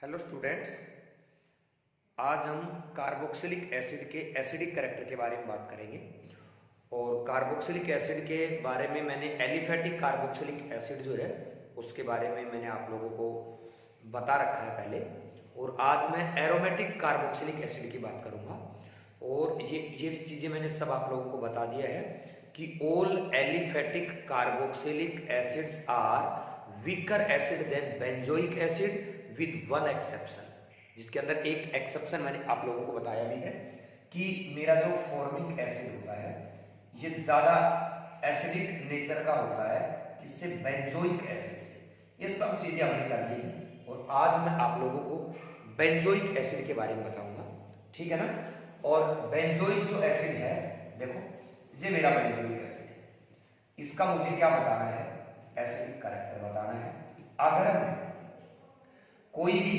Hello students, आज हम carboxylic acid के एसिडिक कैरेक्टर के बारे में बात करेंगे। और कार्बोक्सिलिक एसिड के बारे में मैंने एलिफेटिक कार्बोक्सिलिक एसिड जो है उसके बारे में मैंने आप लोगों को बता रखा है पहले। और आज मैं एरोमेटिक कार्बोक्सिलिक एसिड की बात करूंगा। और ये चीज़ें मैंने सब आप लोगों को बता दिया है कि all aliphatic carboxylic acids are weaker acid than benzoic acid with one exception, जिसके अंदर एक एक्सेप्शन मैंने आप लोगों को बताया भी है कि मेरा जो फॉर्मिक एसिड होता है ये ज्यादा एसिडिक नेचर का होता है किससे, बेंजोइक एसिड से। ये सब चीजें हमने कर ली हैं और आज मैं आप लोगों को बेंजोइक एसिड के बारे में बताऊंगा, ठीक है ना। और बेंजोइक जो एसिड है, देखो ये मेरा बेंजोइक एसिड है, इसका मुझे क्या बताना है, एसिडिक कैरेक्टर बताना है। अगर मैं कोई भी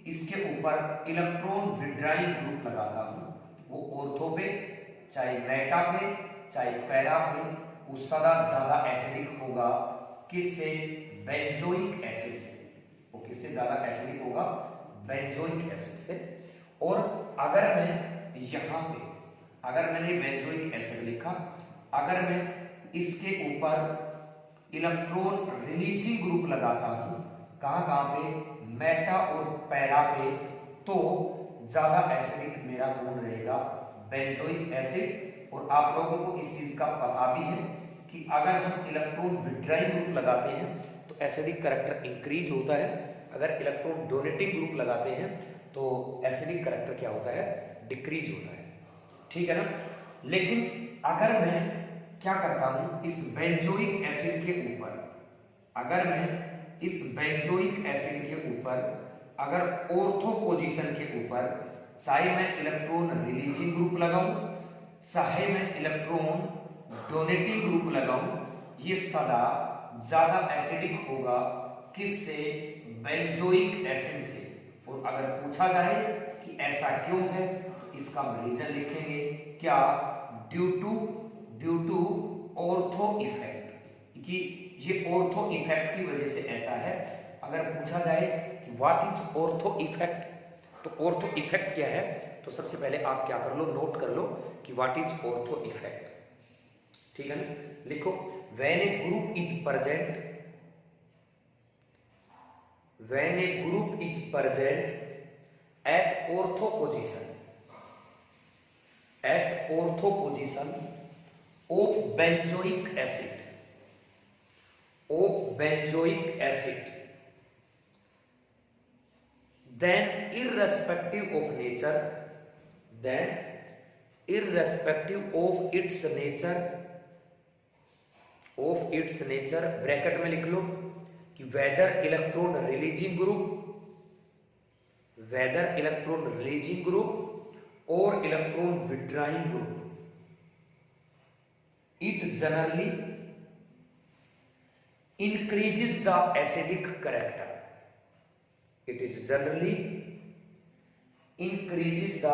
इसके ऊपर इलेक्ट्रॉन विड्राइंग ग्रुप लगाता हूं, वो ऑर्थो पे चाहे मेटा पे चाहे पैरा पे, वो सदा ज्यादा एसिडिक होगा किससे, बेंजोइक एसिड से। वो किससे ज्यादा एसिडिक होगा, बेंजोइक एसिड से। और अगर मैं यहां पे, अगर मैंने बेंजोइक एसिड लिखा, अगर मैं इसके ऊपर इलेक्ट्रॉन रिलीजिंग ग्रुप लगाता हूं, कहां कहां पे, मेटा और पैरा पे, तो ज्यादा एसिडिक मेरा कौन रहेगा, बेंजोइक एसिड। और आप लोगों को इस चीज का पता भी है कि अगर हम इलेक्ट्रॉन विड्राइंग ग्रुप लगाते हैं तो एसिडिक कैरेक्टर इंक्रीज होता है, अगर इलेक्ट्रॉन डोनेटिंग ग्रुप लगाते हैं तो एसिडिक कैरेक्टर क्या होता है, डिक्रीज होता है, ठीक है ना। लेकिन अगर मैं क्या करता हूं, इस बेंजोइक एसिड के ऊपर, अगर मैं इस बेंजोइक एसिड के ऊपर अगर ऑर्थो पोजीशन के ऊपर, चाहे मैं इलेक्ट्रॉन रिलीजिंग ग्रुप लगाऊं चाहे मैं इलेक्ट्रॉन डोनेटिंग ग्रुप लगाऊं, ये सदा ज्यादा एसिडिक होगा किससे, बेंजोइक एसिड से। और अगर पूछा जाए कि ऐसा क्यों है तो इसका हम रीजन लिखेंगे, क्या, ड्यू टू ऑर्थो इफेक्ट, कि ये ऑर्थो इफेक्ट की वजह से ऐसा है। अगर पूछा जाए कि व्हाट इज ऑर्थो इफेक्ट, तो ऑर्थो इफेक्ट क्या है, तो सबसे पहले आप क्या कर लो, नोट कर लो कि व्हाट इज ऑर्थो इफेक्ट, ठीक है ना। लिखो, when a group is present, when a group is present at ortho position, at ortho position of benzoic acid, of benzoic acid, then irrespective of nature, then irrespective of its nature, of its nature, bracket में लिख लो कि whether electron releasing group, whether electron releasing group और electron withdrawing group, it generally increases the acidic character, it is generally increases the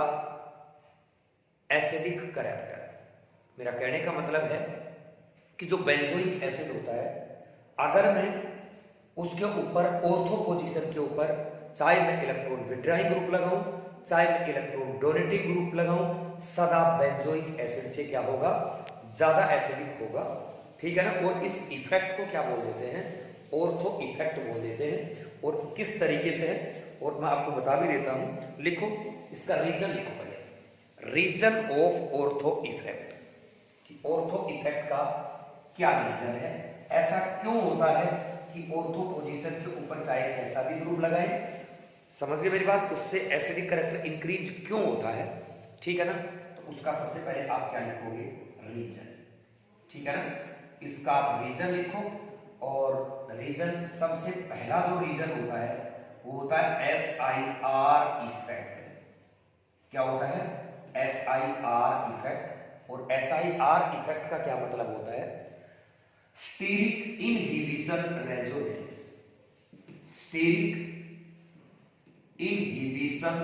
acidic character। मेरा कहने का मतलब है कि जो बेंजोइक एसिड होता है, अगर मैं उसके ऊपर ऑर्थो पोजीशन के ऊपर चाहे मैं इलेक्ट्रॉन विड्राइंग ग्रुप लगाऊं चाहे मैं इलेक्ट्रॉन डोनेटिंग ग्रुप लगाऊं, सदा बेंजोइक एसिड से क्या होगा, ज्यादा एसिडिक होगा, ठीक है ना। और इस इफेक्ट को क्या बोल देते हैं, ऑर्थो इफेक्ट बोल देते हैं। और किस तरीके से है, और मैं आपको बता भी देता हूं, लिखो इसका रीजन, लिखो पहले रीजन ऑफ ऑर्थो इफेक्ट, कि ऑर्थो इफेक्ट का क्या रीजन है, ऐसा क्यों होता है कि ऑर्थो पोजीशन के ऊपर चाहे कैसा भी ग्रुप लगाए, समझ गए मेरी बात, उससे एसिडिक कैरेक्टर इंक्रीज क्यों होता है, ठीक है ना। तो उसका सबसे पहले आप क्या लिखोगे, रीजन, ठीक है ना। इसका आप रीजन लिखो, और रीजन सबसे पहला जो रीजन होता है वो होता है SIR इफेक्ट। क्या होता है, SIR इफेक्ट। और SIR इफेक्ट का क्या मतलब होता है, steric inhibition resonance, steric inhibition,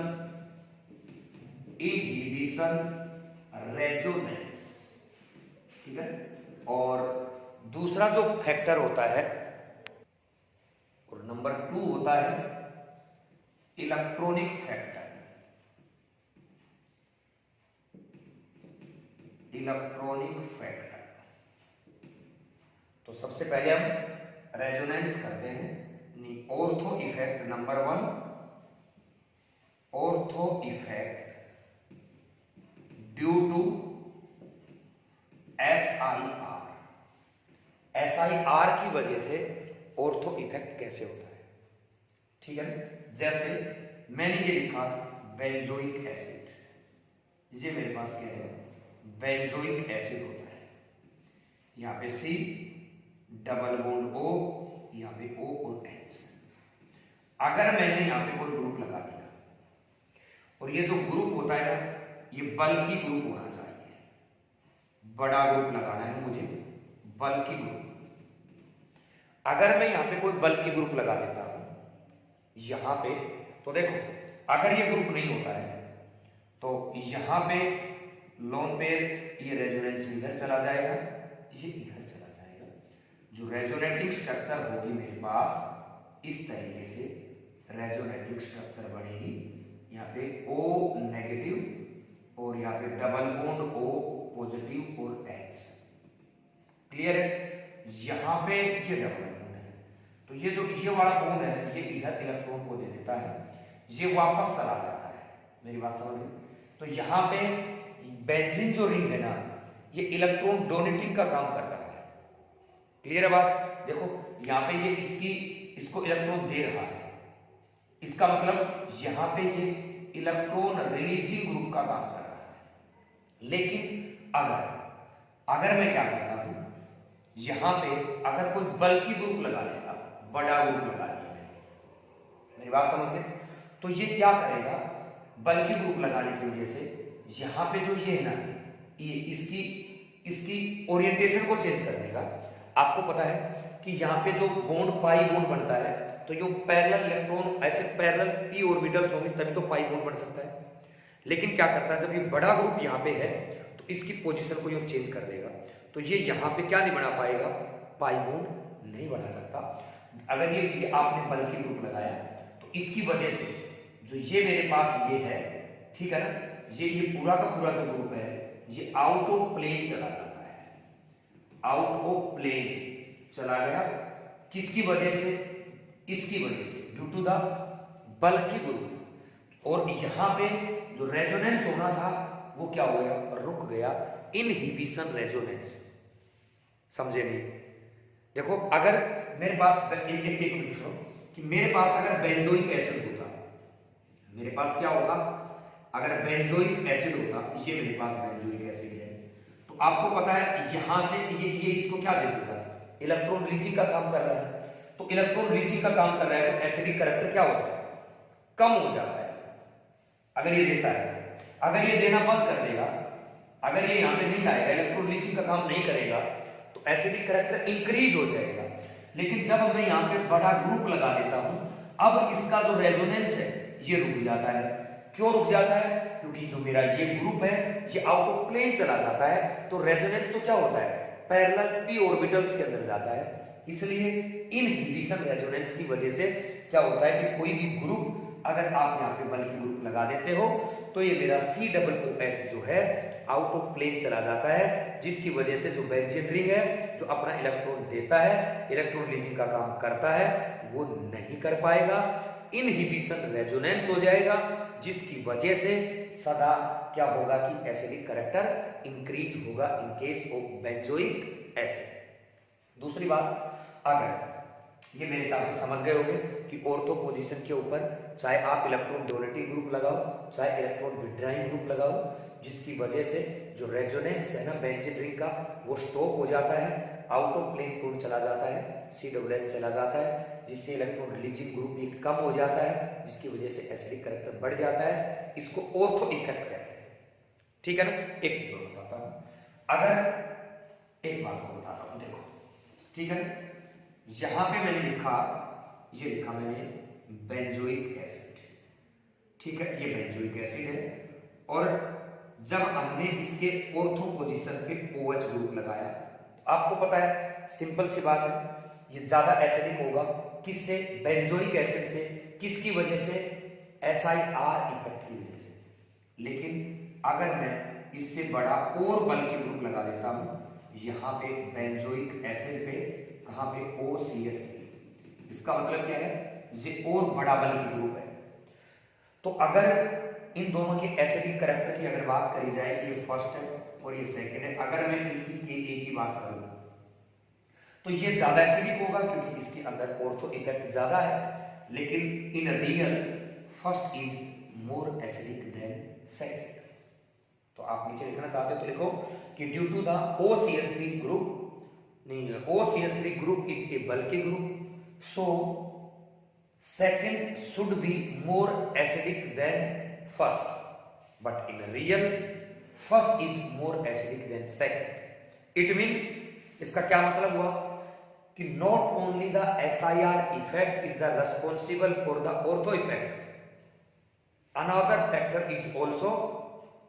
inhibition resonance, ठीक है। और दूसरा जो फैक्टर होता है, और नंबर 2 होता है इलेक्ट्रॉनिक फैक्टर, इलेक्ट्रॉनिक फैक्टर। तो सबसे पहले हम रेजोनेंस करते हैं। Ortho effect number 1, ortho effect due to SIR। SIR की वजह से ऑर्थो इफेक्ट कैसे होता है, ठीक है। जैसे मैंने ये लिखा बेंजोइक एसिड, ये मेरे पास क्या है, बेंजोइक एसिड होता है। यहां पे C डबल बॉन्ड O, यहां पे O और H। अगर मैंने यहां पे कोई ग्रुप लगा दिया, और ये जो ग्रुप होता है ना, ये बल्कि ग्रुप होना चाहिए, बड़ा ग्रुप लगाना है मुझे, बल्कि ग्रुप। अगर मैं यहां पे कोई बल्कि ग्रुप लगा देता हूं यहां पे, तो देखो अगर ये ग्रुप नहीं होता है तो यहां पे लोन पेयर, ये रेजोनेंस इधर चला जाएगा, ये इधर चला जाएगा। जो रेजोनेटिंग स्ट्रक्चर होगी मेरे पास इस तरीके से रेजोनेटिंग स्ट्रक्चर बनेगी। यहाँ पे O नेगेटिव और यहाँ पे डबल बॉन्ड O पॉजिटिव और H। क्लियर है। यहाँ पे ये डबल बॉन्ड है, तो ये जो ये वाला बॉन्ड है ये इधर इलेक्ट्रॉन को दे देता है, ये वापस चला जाता है। मेरी बात समझ गए। तो यहाँ पे बेंजीन जो रिंग है ना, ये इलेक्ट्रॉन डोनेटिंग का काम कर रहा है। क्लियर है बात। देखो यहाँ पे ये इसको इलेक्ट्रॉन दे रहा है, इसका मतलब यहाँ पे ये इलेक्ट्रॉन रिलीजिंग ग्रुप का काम कर रहा है। लेकिन अगर मैं क्या करता हूं, यहां पे अगर कोई बल्कि ग्रुप लगा लेता, बड़ा ग्रुप लगा लिया, मेरी बात समझ गए, तो ये क्या करेगा, बल्कि ग्रुप लगाने की वजह से यहां पे जो ये है ना, ये इसकी ओरिएंटेशन को चेंज कर देगा। आपको पता है कि यहाँ पे जो बॉन्ड पाई बॉन्ड बनता है, तो ये पैरेलल इलेक्ट्रॉन ऐसे पैरेलल p ऑर्बिटल्स होंगे तभी तो पाई बॉन्ड बन सकता है। लेकिन क्या करता है, जब ये बड़ा ग्रुप यहाँ पे है तो इसकी पोजीशन को ये चेंज कर देगा, तो ये यहाँ पे क्या नहीं बना पाएगा, पाई बॉन्ड नहीं बना सकता। अगर ये आपने बल्कि ग्रुप लगाया तो इसकी वजह से जो ये मेरे पास ये है, ठीक है ना, ये पूरा का पूरा जो ग्रुप है ये आउट ऑफ प्लेन चला जाता है, आउट ऑफ प्लेन चला गया। किसकी वजह से, इसकी वजह से, ड्यू टू द बल्कि ग्रुप। और यहां पे जो रेजोनेंस होना था वो क्या हो गया, रुक गया, इनहिबिशन रेजोनेंस। समझे नहीं। देखो अगर मेरे पास एक पूछो कि मेरे पास अगर बेंजोइक एसिड होता, मेरे पास क्या होता, अगर बेंजोइक एसिड होता, ये मेरे पास बेंजोइक एसिड है, तो आपको पता है यहां से ये इसको क्या दे देता, इलेक्ट्रॉन रीचिंग का काम कर रहा है। तो इलेक्ट्रॉन रीचिंग का काम कर रहा है तो एसिडिक करैक्टर क्या होता है, कम हो जाता है अगर ये देता है। अगर ये देना बंद कर देगा, अगर ये यहाँ पे नहीं आएगा, इलेक्ट्रॉन रीचिंग का काम नहीं करेगा, तो एसिडिक करैक्टर इंक्रीज हो जाएगा। लेकिन जब मैं यहाँ पे बड़ा ग्रुप लगा देता हूं, अब इसका जो रेजोनेंस है ये रुक जाता है। क्यों रुक जाता है, क्योंकि जो मेरा ये ग्रुप है ये आउट ऑफ प्लेन चला जाता है, तो रेजोनेंस तो क्या होता है, पैरेलल p ऑर्बिटल्स के अंदर जाता है। इसलिए इनहिबिशन रेजोनेंस की वजह से क्या होता है कि कोई भी ग्रुप अगर आप यहाँ पे बल्कि ग्रुप लगा देते हो तो ये मेरा COOH जो है आउट ऑफ प्लेन चला जाता है, जिसकी वजह से जो बेंजीन रिंग है जो अपना इलेक्ट्रॉन देता है, इलेक्ट्रॉन रिलीजिंग का काम करता है, वो नहीं कर पाएगा। इनहिबिशन रेजोनेंस हो जाएगा, जिसकी वजह से सदा क्या होगा कि एसिडिक करैक्टर इंक्रीज होगा in case of benzoic acid. दूसरी बात, अगर ये मेरे हिसाब से समझ गए होंगे कि ऑर्थो पोजीशन के ऊपर चाहे आप इलेक्ट्रॉन डोनेटिंग ग्रुप लगाओ चाहे इलेक्ट्रॉन विड्राइंग ग्रुप लगाओ, जिसकी वजह से जो रेजोनेंस है ना बेंजीन रिंग का वो स्टॉप हो जाता है, आउट ऑफ प्लेन कोड चला जाता है, COOH चला जाता है, जिससे इलेक्ट्रॉन रिलीजिंग ग्रुप भी कम हो जाता है, जिसकी वजह से एसिडिक करैक्टर बढ़ जाता है। इसको ऑर्थो इफेक्ट कहते हैं, ठीक है ना। एक चीज और बताता हूं, अगर एक बात को बताता हूं, देखो ठीक है, यहां पे मैंने लिखा, ये लिखा मैंने बेंजोइक एसिड, ठीक है, ये बेंजोइक एसिड है, और जब हमने इसके ऑर्थो पोजीशन पे OH ग्रुप लगाया, आपको पता है सिंपल सी बात है, ये ज्यादा एसिडिक होगा, किससे, बेंजोइक एसिड से। किसकी वजह से, SIR इफेक्ट की वजह से। लेकिन अगर मैं इससे बड़ा और बल्कि ग्रुप लगा देता हूं, यहां पे बेंजोइक एसिड पे, कहां पे OCH3, इसका मतलब क्या है, ये और बड़ा बल्कि ग्रुप है। तो अगर इन दोनों के एसिडिक करैक्टर की अगर बात करी जाए, ये फर्स्ट है और ये सेकंड है, अगर मैं इनकी AA की बात करूं तो ये ज्यादा एसिडिक होगा क्योंकि इसके अंदर ऑर्थो इफेक्ट ज्यादा है, लेकिन in real first is more acidic then second. तो आप नीचे लिखना चाहते हो तो लिखो कि due to the OCH3 group, नहीं, OCH3 group is a bulky group, so second should be more acidic than first, but in real first is more acidic than second। it means, इसका क्या मतलब हुआ कि not only the SIR effect is the responsible for the ortho effect, another factor is also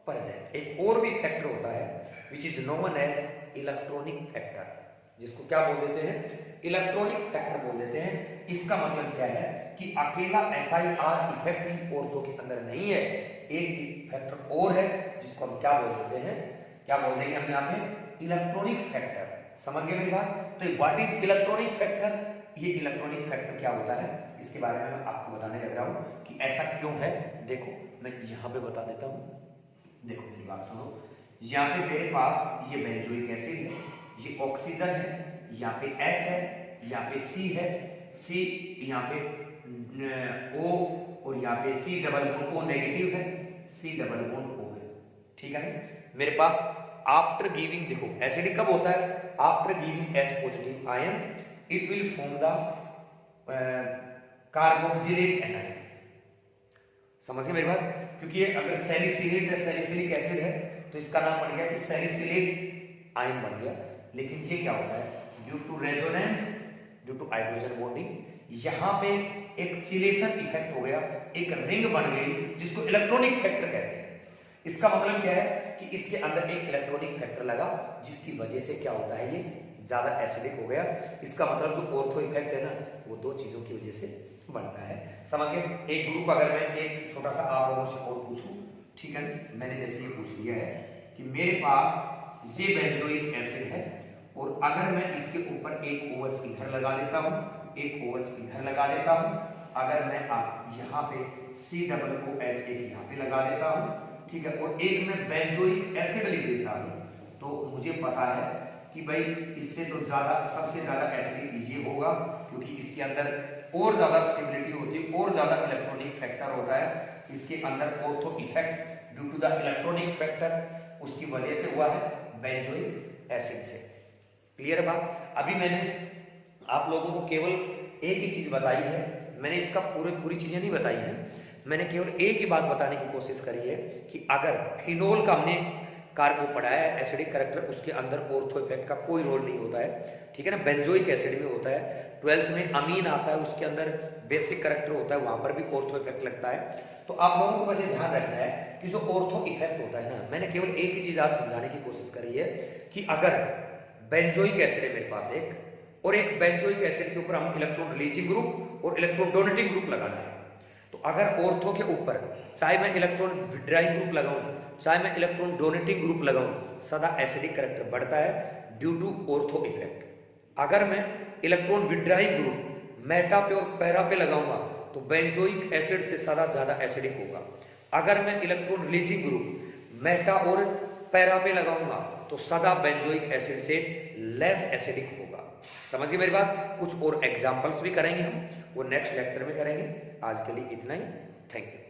present। एक और भी factor होता है which is known as electronic factor, जिसको क्या बोल देते हैं, इलेक्ट्रॉनिक फैक्टर बोल देते हैं। इसका मतलब क्या है कि अकेला SIR इफेक्ट ही ऑर्थो के अंदर नहीं है, एक फैक्टर और है जिसको हम क्या बोल देते हैं, क्या बोल देंगे हम यहाँ पे, इलेक्ट्रॉनिक फैक्टर। समझ गए मेरी बात? तो व्हाट इज इलेक्ट्रॉनिक फैक्टर? ये इलेक्ट्रॉनिक फैक्टर क्या होता है, इसके बारे में मैं आपको बताने लग रहा हूँ कि ऐसा क्यों है। देखो मैं यहाँ पे बता देता हूँ, देखो मेरी बात सुनो, यहाँ पे मेरे पास ये बेंजोइक एसिड है, ये ऑक्सीजन है, यहाँ पे H है, यहाँ पे C है, C यहाँ पे O और यहाँ पे C double bond O negative है, C डबल बॉन्ड O है, ठीक है। मेरे पास आफ्टर गिविंग, देखो एसिडिक कब होता है, after giving H positive ion it will form the carboxylate anion. समझिए मेरी बात, क्योंकि ये अगर सैलिसिलेट है, सैलिसिलिक एसिड है, तो इसका नाम बन गया कि सैलिसिलेट आयन बन गया। लेकिन ये क्या होता है, due to resonance, due to hydrogen bonding, यहाँ पे एक चिलेशन इफेक्ट हो गया, एक रिंग बन गई जिसको इलेक्ट्रॉनिक फैक्टर कहते हैं। इसका मतलब क्या है कि इसके अंदर एक इलेक्ट्रॉनिक फैक्टर लगा जिसकी वजह से क्या होता है, ये ज्यादा एसिडिक हो गया। इसका मतलब जो ऑर्थो इफेक्ट है ना, वो दो चीजों की वजह से बनता है। समझिए, एक ग्रुप अगर मैं एक छोटा सा आप लोगों से और पूछूं, ठीक है, मैंने जैसे ये पूछ लिया है कि मेरे पास ये बेंजोइक एसिड है और अगर मैं इसके ऊपर एक OH इधर लगा देता हूं, एक OH इधर लगा देता हूं, अगर मैं आप यहाँ पे COOH यहाँ पे लगा देता हूं, ठीक है, और एक मैं बेंजोइक एसिड लिख देता हूं, तो मुझे पता है कि भाई इससे तो ज्यादा, सबसे ज्यादा एसिडिक ये होगा क्योंकि इसके अंदर और ज्यादा स्टेबिलिटी होती है, और ज्यादा इलेक्ट्रॉनिक फैक्टर होता है इसके अंदर। Ortho effect due to the electronic factor उसकी वजह से हुआ है बेंजोइक एसिड से। क्लियर है बात? अभी मैंने आप लोगों को केवल एक ही चीज बताई है, मैंने इसका पूरी चीजें नहीं बताई हैं, मैंने केवल एक ही बात बताने की कोशिश करी है कि अगर फिनोल का हमने कार्बो पढ़ाया है एसिडिक कैरेक्टर, उसके अंदर ऑर्थो इफेक्ट का कोई रोल नहीं होता है, ठीक है ना। बेंजोइक एसिड में होता है, 12th में अमीन आता है, उसके अंदर बेसिक कैरेक्टर होता है, वहां पर भी ऑर्थो इफेक्ट लगता है। तो आप लोगों को बस ये ध्यान रखना है कि जो ऑर्थो इफेक्ट होता है ना, मैंने केवल एक ही चीज आज समझाने की कोशिश करी है कि अगर बेंजोइक एसिड है मेरे पास एक, और एक बेंजोइक एसिड के ऊपर हम इलेक्ट्रॉन रिलीजिंग ग्रुप और इलेक्ट्रॉन डोनेटिंग ग्रुप लगाना है, तो अगर ऑर्थो के ऊपर चाहे मैं इलेक्ट्रॉन विड्राइंग ग्रुप लगाऊं, चाहे मैं इलेक्ट्रॉन डोनेटिंग ग्रुप लगाऊं, सदा एसिडिक कैरेक्टर बढ़ता है ड्यू टू ऑर्थो इफेक्ट। अगर मैं इलेक्ट्रॉन विड्राइंग ग्रुप मेटा पे और पैरा पे लगाऊंगा तो बेंजोइक एसिड से सदा ज्यादा एसिडिक होगा। अगर मैं इलेक्ट्रॉन रिलीजिंग ग्रुप मेटा और पैरा पे लगाऊंगा तो सदा बेंजोइक एसिड से लेस एसिडिक होगा। समझिए मेरी बात? कुछ और एग्जांपल्स भी करेंगे हम, वो नेक्स्ट लेक्चर में करेंगे। आज के लिए इतना ही, थैंक यू।